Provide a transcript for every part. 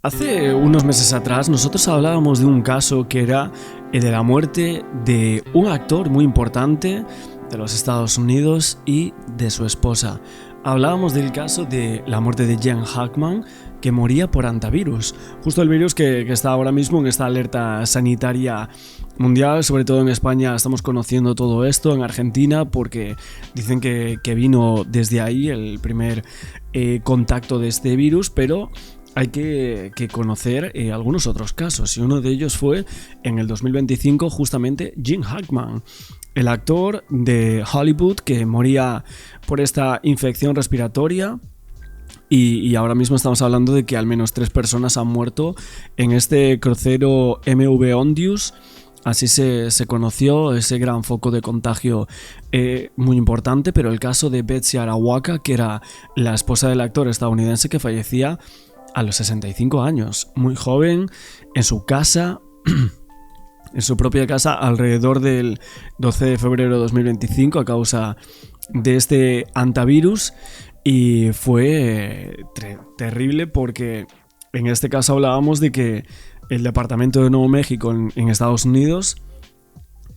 Hace unos meses atrás nosotros hablábamos de un caso que era el de la muerte de un actor muy importante de los Estados Unidos y de su esposa. Hablábamos del caso de la muerte de Gene Hackman, que moría por hantavirus, justo el virus que está ahora mismo en esta alerta sanitaria mundial. Sobre todo en España estamos conociendo todo esto, en Argentina, porque dicen que vino desde ahí el primer contacto de este virus, pero hay que conocer algunos otros casos, y uno de ellos fue en el 2025 justamente Gene Hackman, el actor de Hollywood que moría por esta infección respiratoria. Y ahora mismo estamos hablando de que al menos 3 personas han muerto en este crucero MV Ondius. Así se conoció ese gran foco de contagio muy importante. Pero el caso de Betsy Arawaka, que era la esposa del actor estadounidense que fallecía a los 65 años, muy joven, en su casa, en su propia casa, alrededor del 12 de febrero de 2025, a causa de este hantavirus. Y fue terrible porque en este caso hablábamos de que el Departamento de Nuevo México en Estados Unidos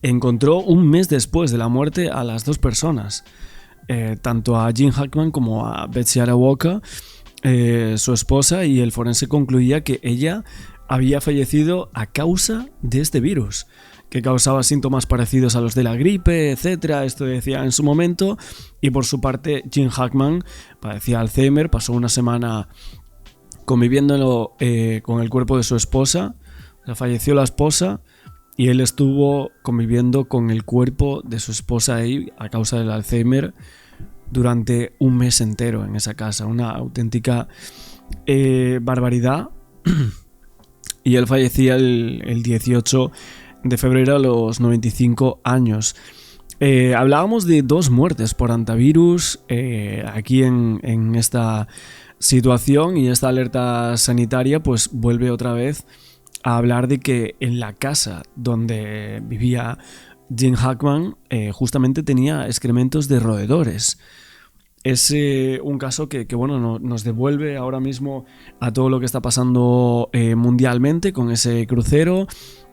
encontró un mes después de la muerte a las 2 personas, tanto a Gene Hackman como a Betsy Arawaka, su esposa, y el forense concluía que ella había fallecido a causa de este virus, que causaba síntomas parecidos a los de la gripe, etc. Esto decía en su momento. Y por su parte, Gene Hackman padecía Alzheimer, pasó una semana conviviendo con el cuerpo de su esposa. O sea, falleció la esposa y él estuvo conviviendo con el cuerpo de su esposa ahí a causa del Alzheimer durante un mes entero en esa casa. Una auténtica barbaridad. Y él fallecía el 18 de febrero a los 95 años. Hablábamos de 2 muertes por hantavirus aquí en esta situación, y esta alerta sanitaria pues vuelve otra vez a hablar de que en la casa donde vivía Gene Hackman justamente tenía excrementos de roedores. Es un caso que bueno, nos devuelve ahora mismo a todo lo que está pasando mundialmente con ese crucero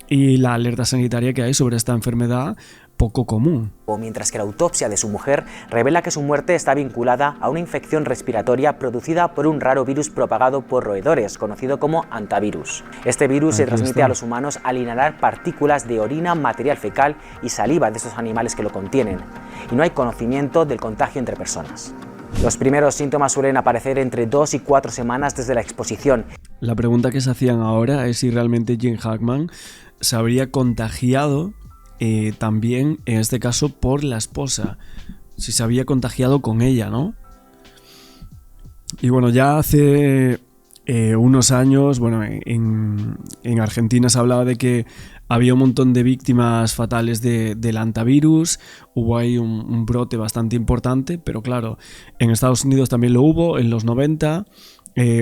y la alerta sanitaria que hay sobre esta enfermedad poco común. Mientras que la autopsia de su mujer revela que su muerte está vinculada a una infección respiratoria producida por un raro virus propagado por roedores, conocido como hantavirus. Este virus se transmite a los humanos al inhalar partículas de orina, material fecal y saliva de estos animales que lo contienen, y no hay conocimiento del contagio entre personas. Los primeros síntomas suelen aparecer entre 2 y 4 semanas desde la exposición. La pregunta que se hacían ahora es si realmente Gene Hackman se habría contagiado también, en este caso, por la esposa. Si se había contagiado con ella, ¿no? Y bueno, ya hace unos años, bueno, en Argentina se hablaba de que había un montón de víctimas fatales del hantavirus. Hubo ahí un brote bastante importante, pero claro, en Estados Unidos también lo hubo en los 90,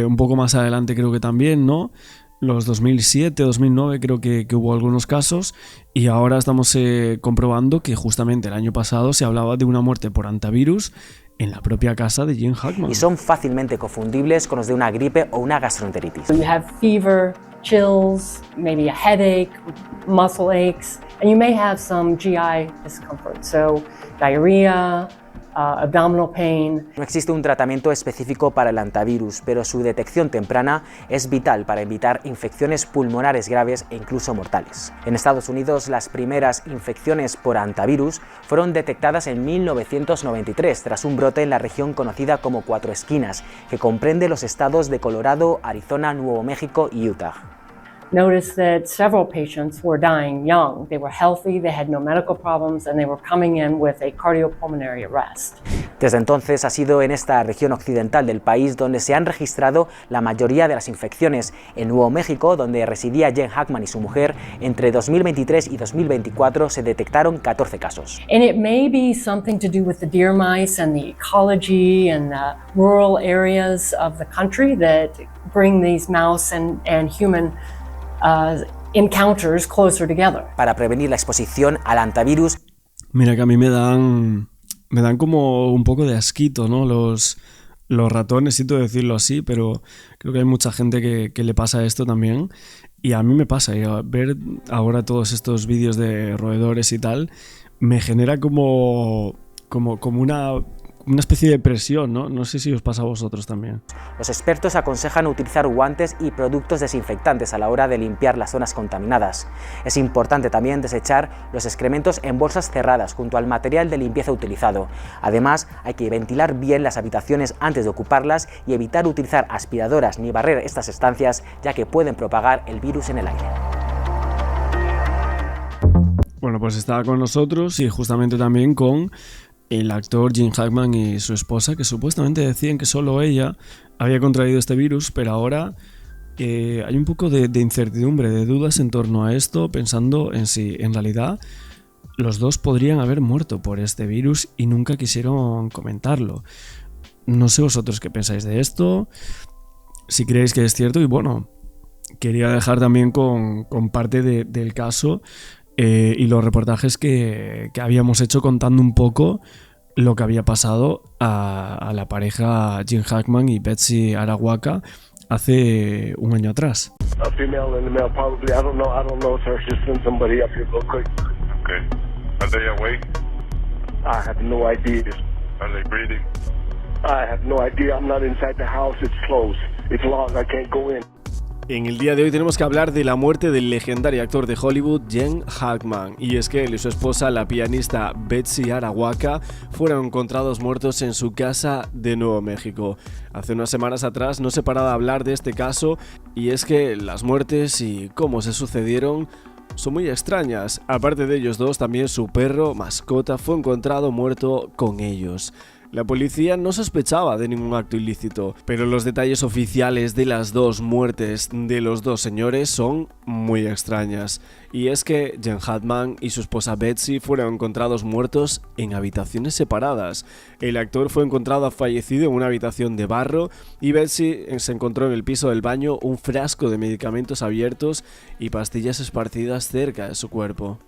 un poco más adelante creo que también, ¿no? Los 2007, 2009 creo que hubo algunos casos, y ahora estamos comprobando que justamente el año pasado se hablaba de una muerte por hantavirus en la propia casa de Gene Hackman. Y son fácilmente confundibles con los de una gripe o una gastroenteritis. You have fever, chills, maybe a headache, muscle aches, and you may have some GI discomfort, so diarrhea, abdominal pain. No existe un tratamiento específico para el hantavirus, pero su detección temprana es vital para evitar infecciones pulmonares graves e incluso mortales. En Estados Unidos, las primeras infecciones por hantavirus fueron detectadas en 1993 tras un brote en la región conocida como Cuatro Esquinas, que comprende los estados de Colorado, Arizona, Nuevo México y Utah. Noticed that several patients were dying young. They were healthy, they had no medical problems, and they were coming in with a cardiopulmonary arrest. Desde entonces ha sido en esta región occidental del país donde se han registrado la mayoría de las infecciones. En Nuevo México, donde residía Gene Hackman y su mujer, entre 2023 y 2024 se detectaron 14 casos. And it may be something to do with the deer mice and the ecology and the rural areas of the country that bring these mouse and human encounters closer together. Para prevenir la exposición al hantavirus. Mira que a mí me dan como un poco de asquito, ¿no? Los los ratones, siento decirlo así, pero creo que hay mucha gente que le pasa esto también. Y a mí me pasa, ver ahora todos estos vídeos de roedores y tal, me genera como una especie de presión, ¿no? No sé si os pasa a vosotros también. Los expertos aconsejan utilizar guantes y productos desinfectantes a la hora de limpiar las zonas contaminadas. Es importante también desechar los excrementos en bolsas cerradas junto al material de limpieza utilizado. Además, hay que ventilar bien las habitaciones antes de ocuparlas y evitar utilizar aspiradoras ni barrer estas estancias, ya que pueden propagar el virus en el aire. Bueno, pues estaba con nosotros y justamente también con el actor Gene Hackman y su esposa, que supuestamente decían que solo ella había contraído este virus, pero ahora hay un poco de incertidumbre, de dudas en torno a esto, pensando en si en realidad los dos podrían haber muerto por este virus y nunca quisieron comentarlo. No sé vosotros qué pensáis de esto, si creéis que es cierto, y bueno, quería dejar también con parte del caso y los reportajes que habíamos hecho contando un poco lo que había pasado a la pareja Gene Hackman y Betsy Arawaka hace un año atrás. A female and a male, probably. I don't know, sir. Just send somebody up here real quick. Okay. Are they awake? I have no idea. Are they breathing? I have no idea. I'm not inside the house. It's closed. It's locked. I can't go in. En el día de hoy tenemos que hablar de la muerte del legendario actor de Hollywood Gene Hackman, y es que él y su esposa, la pianista Betsy Arawaka, fueron encontrados muertos en su casa de Nuevo México. Hace unas semanas atrás no se paraba de hablar de este caso, y es que las muertes y cómo se sucedieron son muy extrañas. Aparte de ellos dos, también su perro, mascota, fue encontrado muerto con ellos. La policía no sospechaba de ningún acto ilícito, pero los detalles oficiales de las dos muertes de los dos señores son muy extrañas. Y es que Gene Hackman y su esposa Betsy fueron encontrados muertos en habitaciones separadas. El actor fue encontrado fallecido en una habitación de barro y Betsy se encontró en el piso del baño un frasco de medicamentos abiertos y pastillas esparcidas cerca de su cuerpo.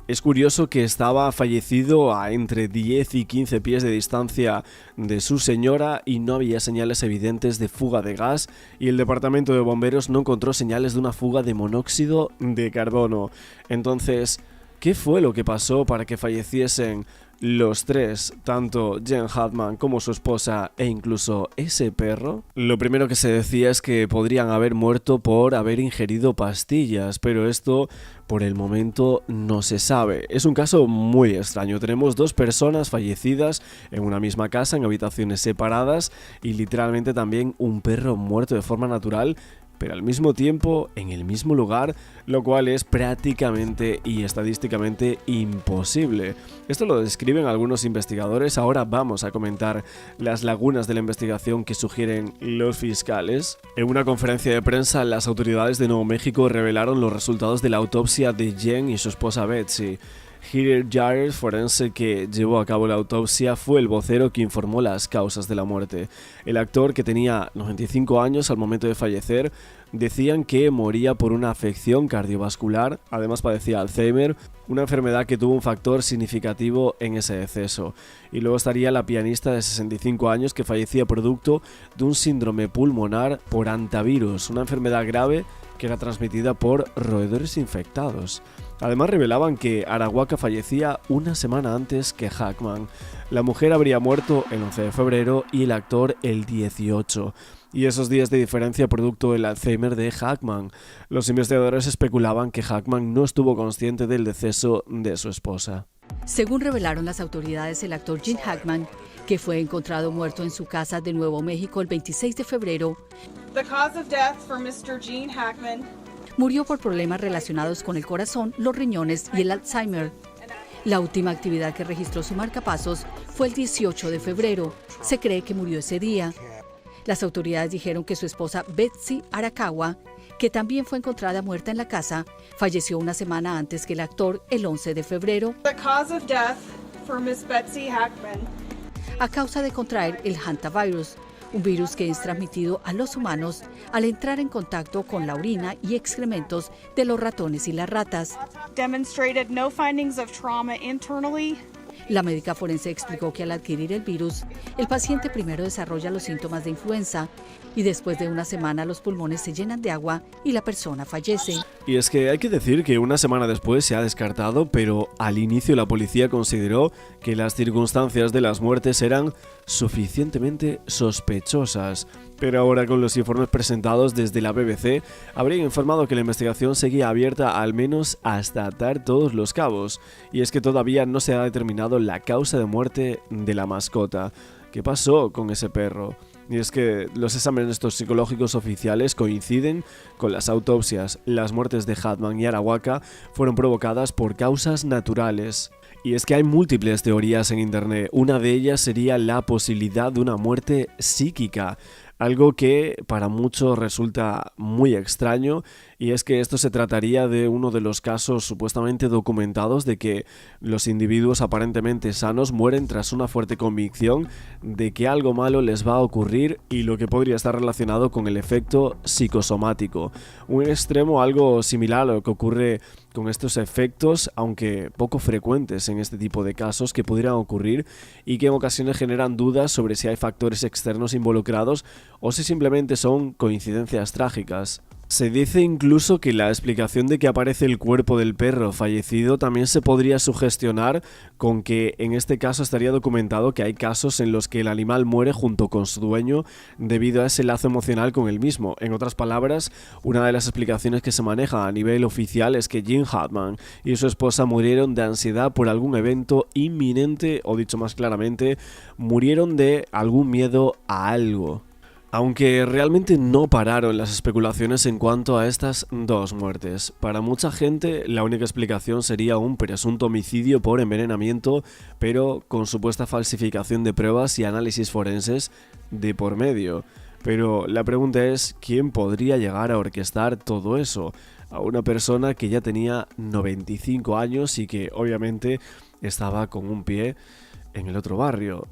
Es curioso que estaba fallecido a entre 10 y 15 pies de distancia de su señora y no había señales evidentes de fuga de gas, y el departamento de bomberos no encontró señales de una fuga de monóxido de carbono. Entonces, ¿qué fue lo que pasó para que falleciesen los tres, tanto Gene Hackman como su esposa e incluso ese perro? Lo primero que se decía es que podrían haber muerto por haber ingerido pastillas, pero esto por el momento no se sabe. Es un caso muy extraño. Tenemos dos personas fallecidas en una misma casa, en habitaciones separadas, y literalmente también un perro muerto de forma natural, pero al mismo tiempo en el mismo lugar, lo cual es prácticamente y estadísticamente imposible. Esto lo describen algunos investigadores. Ahora vamos a comentar las lagunas de la investigación que sugieren los fiscales. En una conferencia de prensa, las autoridades de Nuevo México revelaron los resultados de la autopsia de Gene y su esposa Betsy. Heather Jarrett, forense que llevó a cabo la autopsia, fue el vocero que informó las causas de la muerte. El actor, que tenía 95 años al momento de fallecer, decían que moría por una afección cardiovascular, además padecía Alzheimer, una enfermedad que tuvo un factor significativo en ese deceso. Y luego estaría la pianista de 65 años que fallecía producto de un síndrome pulmonar por hantavirus, una enfermedad grave que era transmitida por roedores infectados. Además revelaban que Arawaka fallecía una semana antes que Hackman. La mujer habría muerto el 11 de febrero y el actor el 18. Y esos días de diferencia producto del Alzheimer de Hackman. Los investigadores especulaban que Hackman no estuvo consciente del deceso de su esposa. Según revelaron las autoridades, el actor Gene Hackman, que fue encontrado muerto en su casa de Nuevo México el 26 de febrero, The cause of death for Mr. Gene Hackman murió por problemas relacionados con el corazón, los riñones y el Alzheimer. La última actividad que registró su marcapasos fue el 18 de febrero. Se cree que murió ese día. Las autoridades dijeron que su esposa Betsy Arakawa, que también fue encontrada muerta en la casa, falleció una semana antes que el actor el 11 de febrero. The cause of death for Miss Betsy Hackman A causa de contraer el hantavirus, un virus que es transmitido a los humanos al entrar en contacto con la orina y excrementos de los ratones y las ratas. demonstrated no findings of trauma internally La médica forense explicó que al adquirir el virus, el paciente primero desarrolla los síntomas de influenza y después de una semana los pulmones se llenan de agua y la persona fallece. Y es que hay que decir que una semana después se ha descartado, pero al inicio la policía consideró que las circunstancias de las muertes eran suficientemente sospechosas. Pero ahora, con los informes presentados desde la BBC, habrían informado que la investigación seguía abierta al menos hasta atar todos los cabos. Y es que todavía no se ha determinado la causa de muerte de la mascota. ¿Qué pasó con ese perro? Y es que los exámenes toxicológicos oficiales coinciden con las autopsias. Las muertes de Hackman y Arhuaca fueron provocadas por causas naturales. Y es que hay múltiples teorías en internet. Una de ellas sería la posibilidad de una muerte psíquica. Algo que para muchos resulta muy extraño, y es que esto se trataría de uno de los casos supuestamente documentados de que los individuos aparentemente sanos mueren tras una fuerte convicción de que algo malo les va a ocurrir, y lo que podría estar relacionado con el efecto psicosomático. Un extremo algo similar a lo que ocurre con estos efectos, aunque poco frecuentes en este tipo de casos, que pudieran ocurrir y que en ocasiones generan dudas sobre si hay factores externos involucrados o si simplemente son coincidencias trágicas. Se dice incluso que la explicación de que aparece el cuerpo del perro fallecido también se podría sugestionar con que en este caso estaría documentado que hay casos en los que el animal muere junto con su dueño debido a ese lazo emocional con el mismo. En otras palabras, una de las explicaciones que se maneja a nivel oficial es que Gene Hackman y su esposa murieron de ansiedad por algún evento inminente, o dicho más claramente, murieron de algún miedo a algo. Aunque realmente no pararon las especulaciones en cuanto a estas dos muertes. Para mucha gente, la única explicación sería un presunto homicidio por envenenamiento, pero con supuesta falsificación de pruebas y análisis forenses de por medio. Pero la pregunta es, ¿quién podría llegar a orquestar todo eso? A una persona que ya tenía 95 años y que obviamente estaba con un pie en el otro barrio.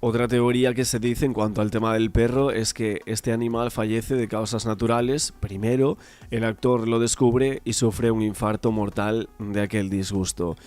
Otra teoría que se dice en cuanto al tema del perro es que este animal fallece de causas naturales. Primero, el actor lo descubre y sufre un infarto mortal de aquel disgusto.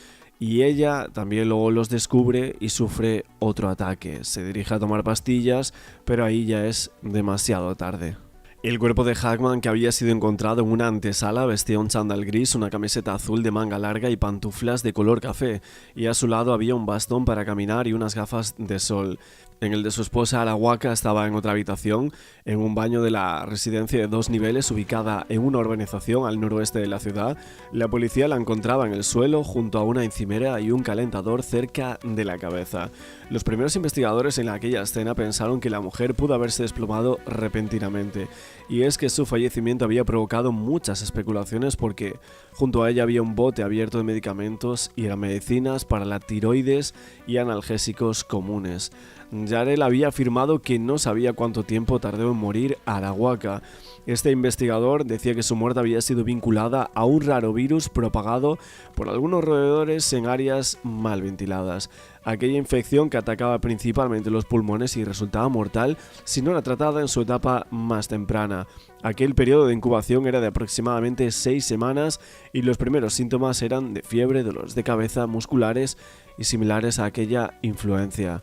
Y ella también luego los descubre y sufre otro ataque. Se dirige a tomar pastillas, pero ahí ya es demasiado tarde. El cuerpo de Hackman, que había sido encontrado en una antesala, vestía un chándal gris, una camiseta azul de manga larga y pantuflas de color café, y a su lado había un bastón para caminar y unas gafas de sol. En el de su esposa, Arhuaca, estaba en otra habitación, en un baño de la residencia de 2 niveles ubicada en una urbanización al noroeste de la ciudad. La policía la encontraba en el suelo junto a una encimera y un calentador cerca de la cabeza. Los primeros investigadores en aquella escena pensaron que la mujer pudo haberse desplomado repentinamente, y es que su fallecimiento había provocado muchas especulaciones porque junto a ella había un bote abierto de medicamentos y eran medicinas para la tiroides y analgésicos comunes. Yarel había afirmado que no sabía cuánto tiempo tardó en morir Arhuaca. Este investigador decía que su muerte había sido vinculada a un raro virus propagado por algunos roedores en áreas mal ventiladas. Aquella infección que atacaba principalmente los pulmones y resultaba mortal si no era tratada en su etapa más temprana. Aquel periodo de incubación era de aproximadamente 6 semanas y los primeros síntomas eran de fiebre, dolores de cabeza, musculares y similares a aquella influencia.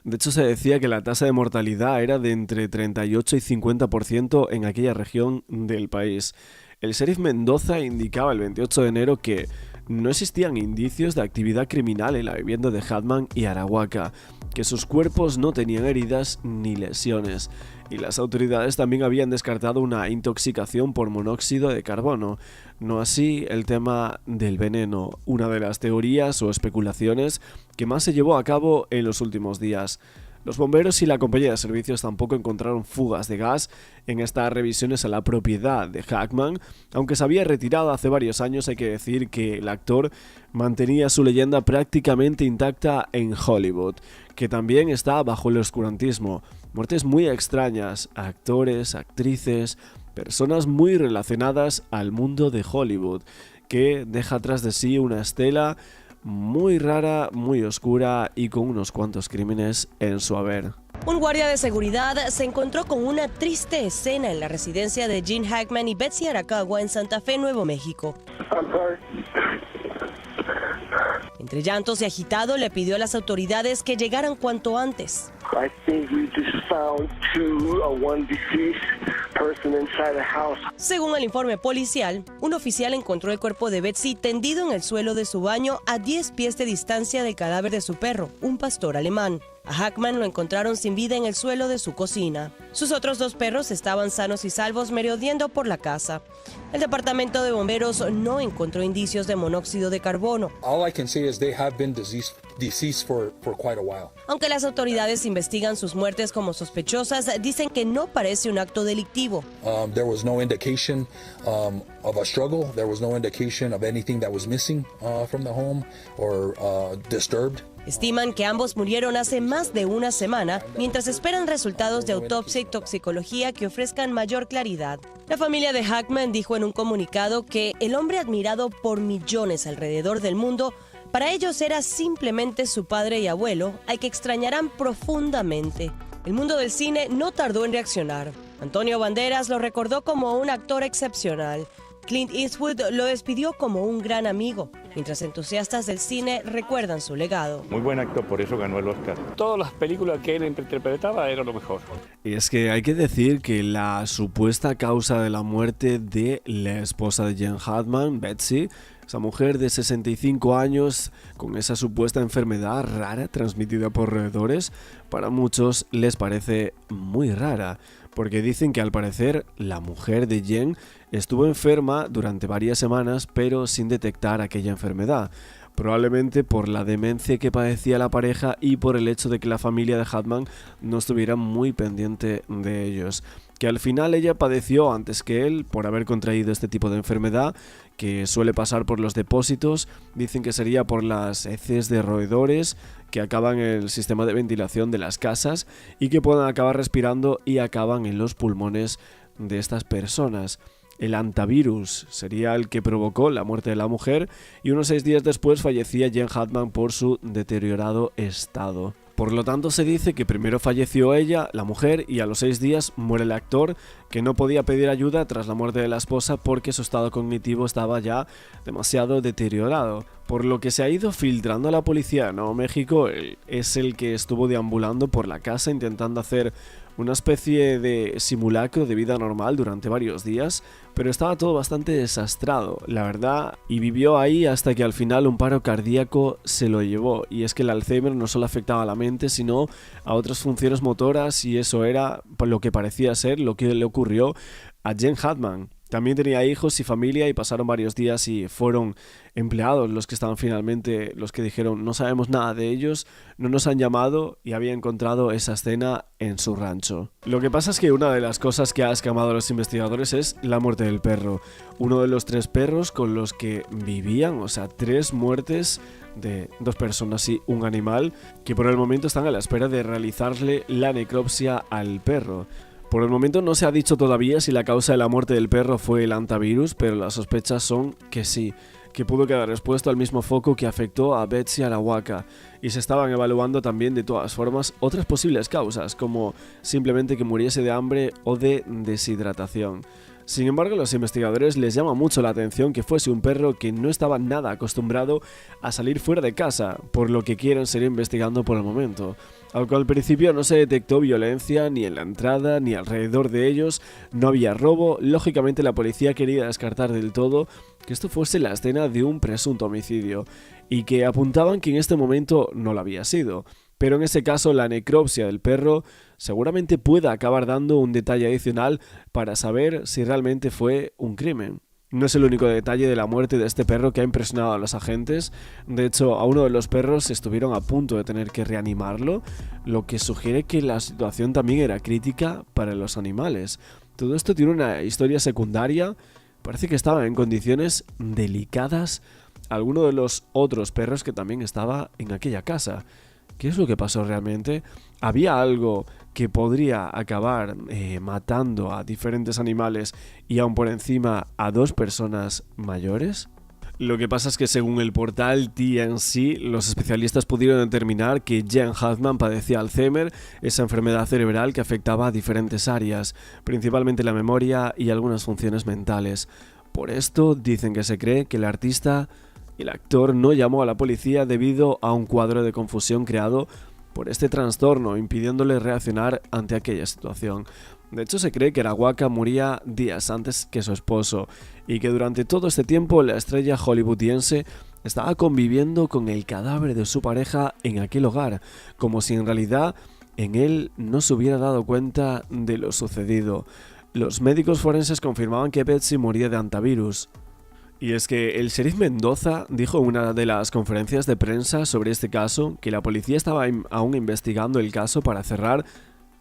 De hecho, se decía que la tasa de mortalidad era de entre 38 y 50% en aquella región del país. El sheriff Mendoza indicaba el 28 de enero que no existían indicios de actividad criminal en la vivienda de Hackman y Arhuaca, que sus cuerpos no tenían heridas ni lesiones, y las autoridades también habían descartado una intoxicación por monóxido de carbono. No así el tema del veneno, una de las teorías o especulaciones que más se llevó a cabo en los últimos días. Los bomberos y la compañía de servicios tampoco encontraron fugas de gas en estas revisiones a la propiedad de Hackman. Aunque se había retirado hace varios años, hay que decir que el actor mantenía su leyenda prácticamente intacta en Hollywood, que también está bajo el oscurantismo. Muertes muy extrañas, actores, actrices, personas muy relacionadas al mundo de Hollywood, que deja tras de sí una estela muy rara, muy oscura y con unos cuantos crímenes en su haber. Un guardia de seguridad se encontró con una triste escena en la residencia de Gene Hackman y Betsy Arhuaca en Santa Fe, Nuevo México. Entre llantos y agitado, le pidió a las autoridades que llegaran cuanto antes. I think we just found one deceased person inside the house. Según el informe policial, un oficial encontró el cuerpo de Betsy tendido en el suelo de su baño a 10 pies de distancia del cadáver de su perro, un pastor alemán. A Hackman lo encontraron sin vida en el suelo de su cocina. Sus otros 2 perros estaban sanos y salvos merodeando por la casa. El departamento de bomberos no encontró indicios de monóxido de carbono. All I can say is they have been deceased for quite a while. Aunque las autoridades investigan sus muertes como sospechosas, dicen que no parece un acto delictivo. There was no indication of a struggle. There was no indication of anything that was missing from the home or disturbed. Estiman que ambos murieron hace más de una semana, mientras esperan resultados de autopsia y toxicología que ofrezcan mayor claridad. La familia de Hackman dijo en un comunicado que el hombre admirado por millones alrededor del mundo, para ellos era simplemente su padre y abuelo, al que extrañarán profundamente. El mundo del cine no tardó en reaccionar. Antonio Banderas lo recordó como un actor excepcional. Clint Eastwood lo despidió como un gran amigo, mientras entusiastas del cine recuerdan su legado. Muy buen actor, por eso ganó el Oscar. Todas las películas que él interpretaba eran lo mejor. Y es que hay que decir que la supuesta causa de la muerte de la esposa de Jane Hackman, Betsy, esa mujer de 65 años con esa supuesta enfermedad rara transmitida por roedores, para muchos les parece muy rara, porque dicen que al parecer la mujer de Jane estuvo enferma durante varias semanas pero sin detectar aquella enfermedad, probablemente por la demencia que padecía la pareja y por el hecho de que la familia de Hackman no estuviera muy pendiente de ellos. Que al final ella padeció antes que él por haber contraído este tipo de enfermedad que suele pasar por los depósitos. Dicen que sería por las heces de roedores que acaban en el sistema de ventilación de las casas y que puedan acabar respirando y acaban en los pulmones de estas personas. El hantavirus sería el que provocó la muerte de la mujer y unos 6 días después fallecía Jane Hackman por su deteriorado estado. Por lo tanto, se dice que primero falleció ella, la mujer, y a los 6 días muere el actor, que no podía pedir ayuda tras la muerte de la esposa porque su estado cognitivo estaba ya demasiado deteriorado. Por lo que se ha ido filtrando a la policía de Nuevo México, él es el que estuvo deambulando por la casa intentando hacer una especie de simulacro de vida normal durante varios días, pero estaba todo bastante desastrado, la verdad, y vivió ahí hasta que al final un paro cardíaco se lo llevó. Y es que el Alzheimer no solo afectaba a la mente, sino a otras funciones motoras, y eso era lo que parecía ser lo que le ocurrió a Jane Hackman. También tenía hijos y familia y pasaron varios días y fueron empleados los que estaban finalmente, los que dijeron no sabemos nada de ellos, no nos han llamado y había encontrado esa escena en su rancho. Lo que pasa es que una de las cosas que ha escamado a los investigadores es la muerte del perro. Uno de los 3 perros con los que vivían, o sea, 3 muertes de 2 personas y un animal, que por el momento están a la espera de realizarle la necropsia al perro. Por el momento no se ha dicho todavía si la causa de la muerte del perro fue el hantavirus, pero las sospechas son que sí, que pudo quedar expuesto al mismo foco que afectó a Betsy Arhuaca, y se estaban evaluando también de todas formas otras posibles causas, como simplemente que muriese de hambre o de deshidratación. Sin embargo, a los investigadores les llama mucho la atención que fuese un perro que no estaba nada acostumbrado a salir fuera de casa, por lo que quieren seguir investigando por el momento. Aunque al principio no se detectó violencia ni en la entrada ni alrededor de ellos, no había robo, lógicamente la policía quería descartar del todo que esto fuese la escena de un presunto homicidio, y que apuntaban que en este momento no lo había sido. Pero en ese caso la necropsia del perro seguramente pueda acabar dando un detalle adicional para saber si realmente fue un crimen. No es el único detalle de la muerte de este perro que ha impresionado a los agentes. De hecho, a uno de los perros estuvieron a punto de tener que reanimarlo, lo que sugiere que la situación también era crítica para los animales. Todo esto tiene una historia secundaria. Parece que estaban en condiciones delicadas alguno de los otros perros que también estaba en aquella casa. ¿Qué es lo que pasó realmente? ¿Había algo que podría acabar matando a diferentes animales y aún por encima a 2 personas mayores? Lo que pasa es que según el portal TMZ, los especialistas pudieron determinar que Jane Hackman padecía Alzheimer, esa enfermedad cerebral que afectaba a diferentes áreas, principalmente la memoria y algunas funciones mentales. Por esto dicen que se cree que el artista El actor no llamó a la policía debido a un cuadro de confusión creado por este trastorno, impidiéndole reaccionar ante aquella situación. De hecho, se cree que Arawaka moría días antes que su esposo y que durante todo este tiempo la estrella hollywoodiense estaba conviviendo con el cadáver de su pareja en aquel hogar, como si en realidad en él no se hubiera dado cuenta de lo sucedido. Los médicos forenses confirmaban que Betsy moría de hantavirus. Y es que el sheriff Mendoza dijo en una de las conferencias de prensa sobre este caso que la policía estaba aún investigando el caso para cerrar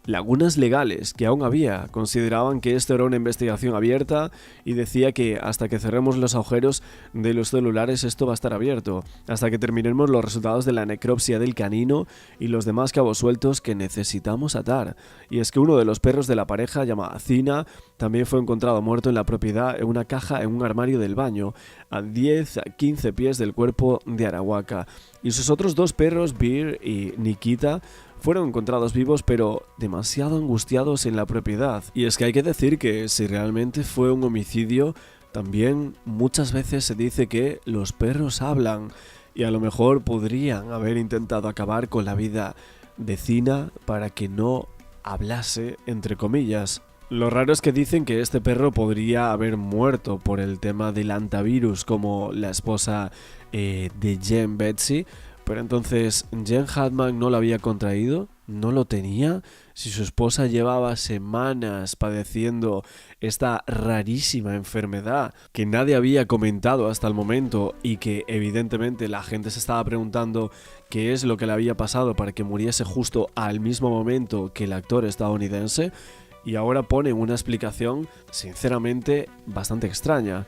lagunas legales que aún había. Consideraban que esto era una investigación abierta y decía que hasta que cerremos los agujeros de los celulares esto va a estar abierto, hasta que terminemos los resultados de la necropsia del canino y los demás cabos sueltos que necesitamos atar. Y es que uno de los perros de la pareja, llamada Cina, también fue encontrado muerto en la propiedad en una caja en un armario del baño, a 10 a 15 pies del cuerpo de Arawaka. Y sus otros dos perros, Bear y Nikita, fueron encontrados vivos pero demasiado angustiados en la propiedad. Y es que hay que decir que si realmente fue un homicidio, también muchas veces se dice que los perros hablan y a lo mejor podrían haber intentado acabar con la vida de Cina para que no hablase, entre comillas. Lo raro es que dicen que este perro podría haber muerto por el tema del hantavirus como la esposa de Jen, Betsy. Pero entonces, ¿Jen Hackman no lo había contraído? ¿No lo tenía? Si su esposa llevaba semanas padeciendo esta rarísima enfermedad que nadie había comentado hasta el momento y que evidentemente la gente se estaba preguntando qué es lo que le había pasado para que muriese justo al mismo momento que el actor estadounidense, y ahora ponen una explicación sinceramente bastante extraña.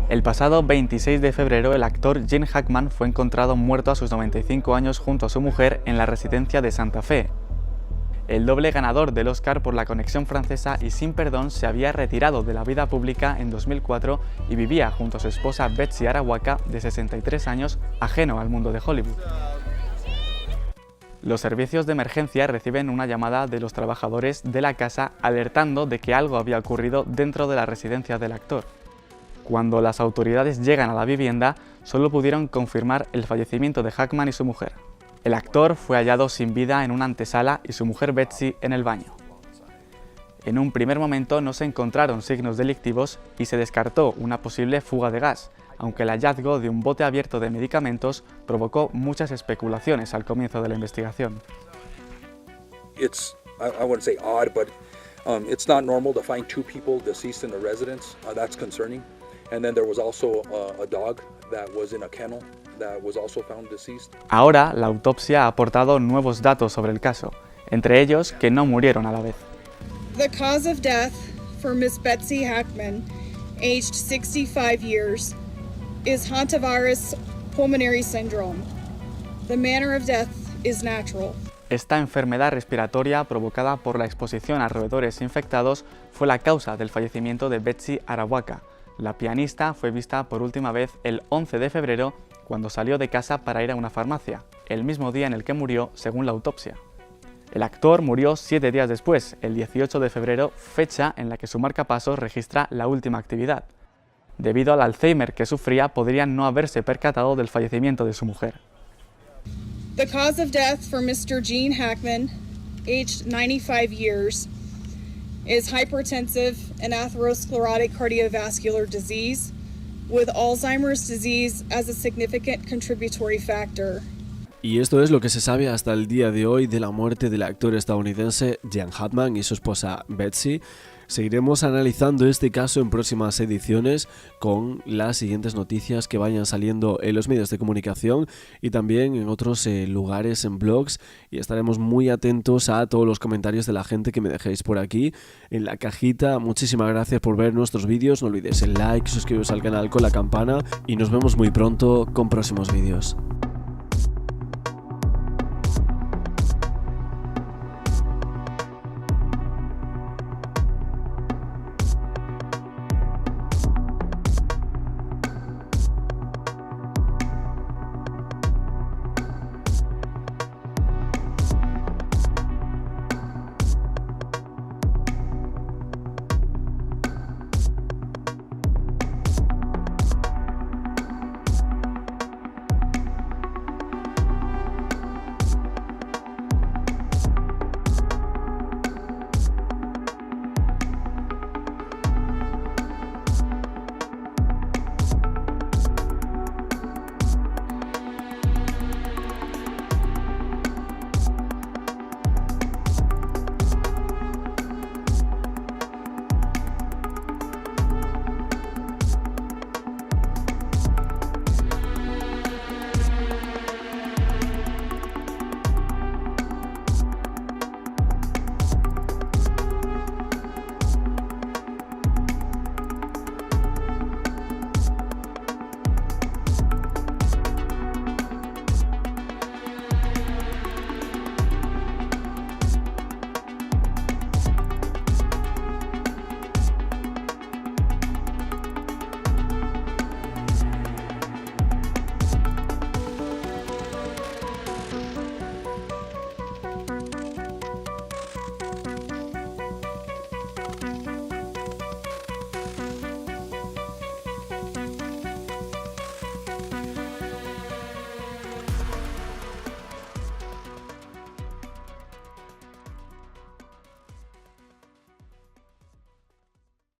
El pasado 26 de febrero, el actor Gene Hackman fue encontrado muerto a sus 95 años junto a su mujer en la residencia de Santa Fe. El doble ganador del Oscar por La conexión francesa y Sin perdón se había retirado de la vida pública en 2004 y vivía junto a su esposa Betsy Arawaka, de 63 años, ajeno al mundo de Hollywood. Los servicios de emergencia reciben una llamada de los trabajadores de la casa alertando de que algo había ocurrido dentro de la residencia del actor. Cuando las autoridades llegan a la vivienda, solo pudieron confirmar el fallecimiento de Hackman y su mujer. El actor fue hallado sin vida en una antesala y su mujer Betsy en el baño. En un primer momento no se encontraron signos delictivos y se descartó una posible fuga de gas, aunque el hallazgo de un bote abierto de medicamentos provocó muchas especulaciones al comienzo de la investigación. It's, I wouldn't say odd, but it's not normal to find two people deceased in the residence. That's concerning. And then there was also a dog that was in a kennel that was also found deceased. Ahora, la autopsia ha aportado nuevos datos sobre el caso, entre ellos que no murieron a la vez. The cause of death for Miss Betsy Hackman, aged 65 years, is hantavirus pulmonary syndrome. The manner of death is natural. Esta enfermedad respiratoria provocada por la exposición a roedores infectados fue la causa del fallecimiento de Betsy Arawaka. La pianista fue vista por última vez el 11 de febrero cuando salió de casa para ir a una farmacia, el mismo día en el que murió según la autopsia. El actor murió 7 días después, el 18 de febrero, fecha en la que su marcapasos registra la última actividad. Debido al Alzheimer que sufría, podría no haberse percatado del fallecimiento de su mujer. The cause of death for Mr. Gene Hackman, aged 95 years, is hypertensive and atherosclerotic cardiovascular disease, with Alzheimer's disease as a significant contributory factor. Y esto es lo que se sabe hasta el día de hoy de la muerte del actor estadounidense Gene Hackman y su esposa Betsy. Seguiremos analizando este caso en próximas ediciones con las siguientes noticias que vayan saliendo en los medios de comunicación y también en otros lugares, en blogs, y estaremos muy atentos a todos los comentarios de la gente que me dejéis por aquí en la cajita. Muchísimas gracias por ver nuestros vídeos, no olvidéis el like, suscribiros al canal con la campana y nos vemos muy pronto con próximos vídeos.